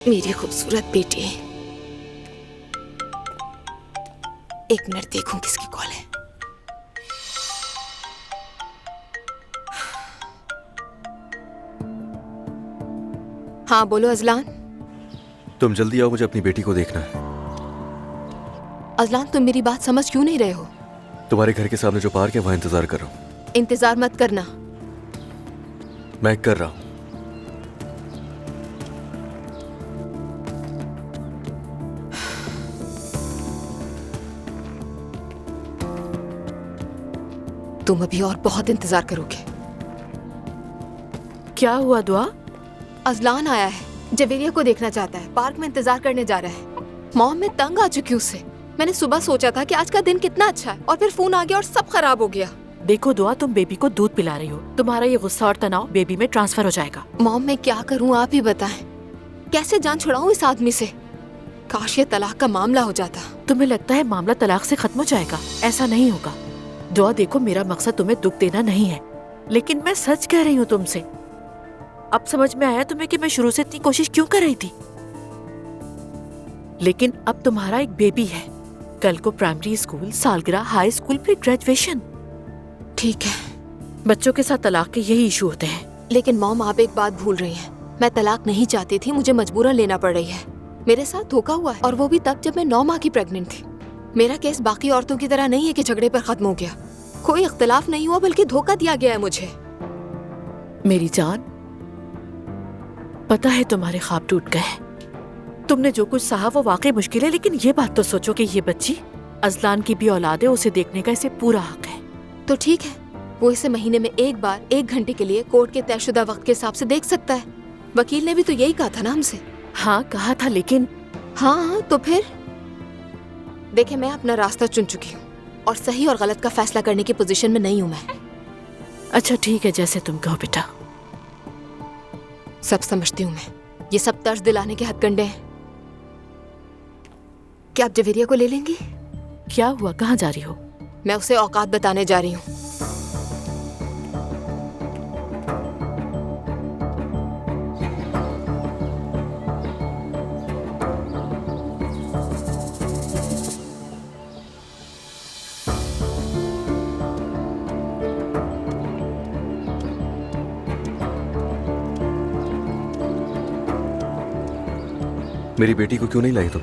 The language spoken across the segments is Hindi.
मेरी खूबसूरत बेटी। एक मिनट देखूं किसकी कॉल है। हाँ बोलो अजलान। तुम जल्दी आओ, मुझे अपनी बेटी को देखना है। अजलान तुम मेरी बात समझ क्यों नहीं रहे हो? तुम्हारे घर के सामने जो पार्क है वहां इंतजार कर रहा हूँ। इंतजार मत करना। मैं कर रहा हूँ। तुम अभी और बहुत इंतजार करोगे। क्या हुआ दुआ? अजलान आया है, जवेरिया को देखना चाहता है, पार्क में इंतजार करने जा रहा है। मॉम मैं तंग आ चुकी हूँ उससे। मैंने सुबह सोचा था कि आज का दिन कितना अच्छा है और फिर फोन आ गया और सब खराब हो गया। देखो दुआ, तुम बेबी को दूध पिला रही हो, तुम्हारा ये गुस्सा और तनाव बेबी में ट्रांसफर हो जाएगा। मॉम मैं क्या करूँ आप ही बताएं। कैसे जान छुड़ाऊं इस आदमी से? काश ये तलाक का मामला हो जाता। तुम्हें लगता है मामला तलाक से खत्म हो जाएगा? ऐसा नहीं होगा दुआ। देखो मेरा मकसद तुम्हें दुख देना नहीं है, लेकिन मैं सच कह रही हूँ तुमसे। अब समझ में आया तुम्हें कि मैं शुरू से इतनी कोशिश क्यों कर रही थी। लेकिन अब तुम्हारा एक बेबी है, कल को प्राइमरी स्कूल, सालगिरह, हाई स्कूल, फिर ग्रेजुएशन। ठीक है, बच्चों के साथ तलाक के यही इशू होते हैं। लेकिन मॉम आप एक बात भूल रही हैं। मैं तलाक नहीं चाहती थी, मुझे मजबूरन लेना पड़ रही है। मेरे साथ धोखा हुआ है और वो भी तब जब मैं 9 माह की प्रेग्नेंट थी। मेरा केस बाकी औरतों की तरह नहीं है कि झगड़े पर खत्म हो गया। कोई इख्तिलाफ नहीं हुआ बल्कि धोखा दिया गया है मुझे। मेरी जान, पता है तुम्हारे ख्वाब टूट गए। तुमने जो कुछ सहा वो वाकई मुश्किल है, लेकिन ये बात तो सोचो कि ये बच्ची अजलान की भी औलाद है, उसे देखने का इसे पूरा हक है। तो ठीक है, वो इसे महीने में एक बार 1 घंटे के लिए कोर्ट के तयशुदा वक्त के हिसाब से देख सकता है। वकील ने भी तो यही कहा था ना हमसे। हाँ कहा था, लेकिन हाँ तो फिर देखे, मैं अपना रास्ता चुन चुकी हूँ और सही और गलत का फैसला करने की पोजीशन में नहीं हूँ मैं। अच्छा ठीक है, जैसे तुम कहो बेटा। सब समझती हूँ मैं, ये सब तर्ज दिलाने के हथकंडे हैं। क्या आप जवेरिया को ले लेंगी? क्या हुआ, कहाँ जा रही हो? मैं उसे औकात बताने जा रही हूँ। मेरी बेटी को क्यों नहीं लाई तुम?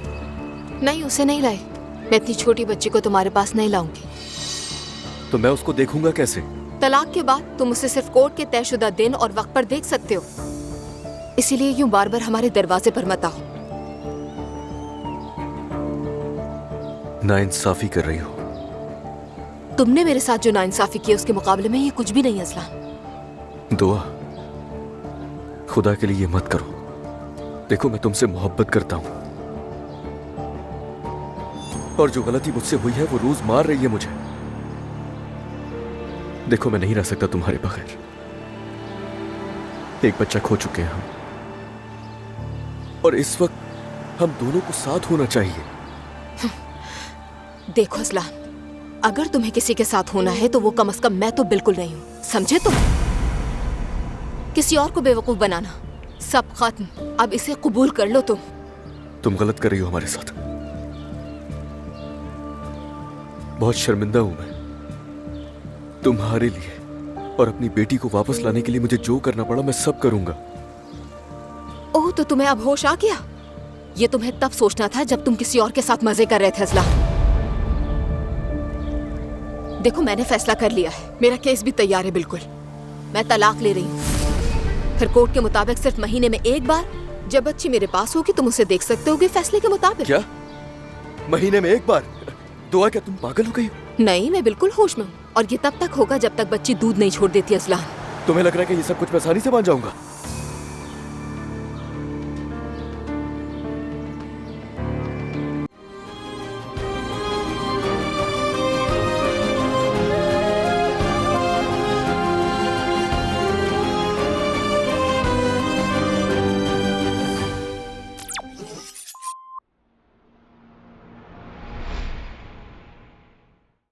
नहीं, उसे नहीं लाई। मैं इतनी छोटी बच्ची को तुम्हारे पास नहीं लाऊंगी। तो मैं उसको देखूंगा कैसे? तलाक के बाद तुम उसे सिर्फ कोर्ट के तयशुदा दिन और वक्त पर देख सकते हो। इसीलिए यूं बार बार हमारे दरवाजे पर मत आओ। नाइंसाफी कर रही हो। तुमने मेरे साथ जो नाइंसाफी की उसके मुकाबले में ये कुछ भी नहीं अजलान। दुआ, खुदा के लिए ये मत करो। देखो मैं तुमसे मोहब्बत करता हूं और जो गलती मुझसे हुई है वो रोज मार रही है मुझे। देखो मैं नहीं रह सकता तुम्हारे बगैर। एक बच्चा खो चुके हैं हम और इस वक्त हम दोनों को साथ होना चाहिए। देखो अजलान, अगर तुम्हें किसी के साथ होना है तो वो कम से कम मैं तो बिल्कुल नहीं हूं, समझे तुम? किसी और को बेवकूफ बनाना सब खत्म। अब इसे कबूल कर लो। तुम गलत कर रही हो हमारे साथ। बहुत शर्मिंदा हूं मैं तुम्हारे लिए, और अपनी बेटी को वापस लाने के लिए मुझे जो करना पड़ा मैं सब करूंगा। ओह, तो तुम्हें अब होश आ गया? ये तुम्हें तब सोचना था जब तुम किसी और के साथ मजे कर रहे थे अजलान। देखो मैंने फैसला कर लिया है, मेरा केस भी तैयार है बिल्कुल। मैं तलाक ले रही हूँ। फिर कोर्ट के मुताबिक सिर्फ महीने में एक बार जब बच्ची मेरे पास होगी तुम उसे देख सकते होगे फैसले के मुताबिक। क्या महीने में एक बार? दुआ, क्या तुम पागल हो गई हो? नहीं, मैं बिल्कुल होश में हूँ और ये तब तक होगा जब तक बच्ची दूध नहीं छोड़ देती अजलान। तुम्हें लग रहा है कि ये सब कुछ मैं आसानी से मान जाऊंगा?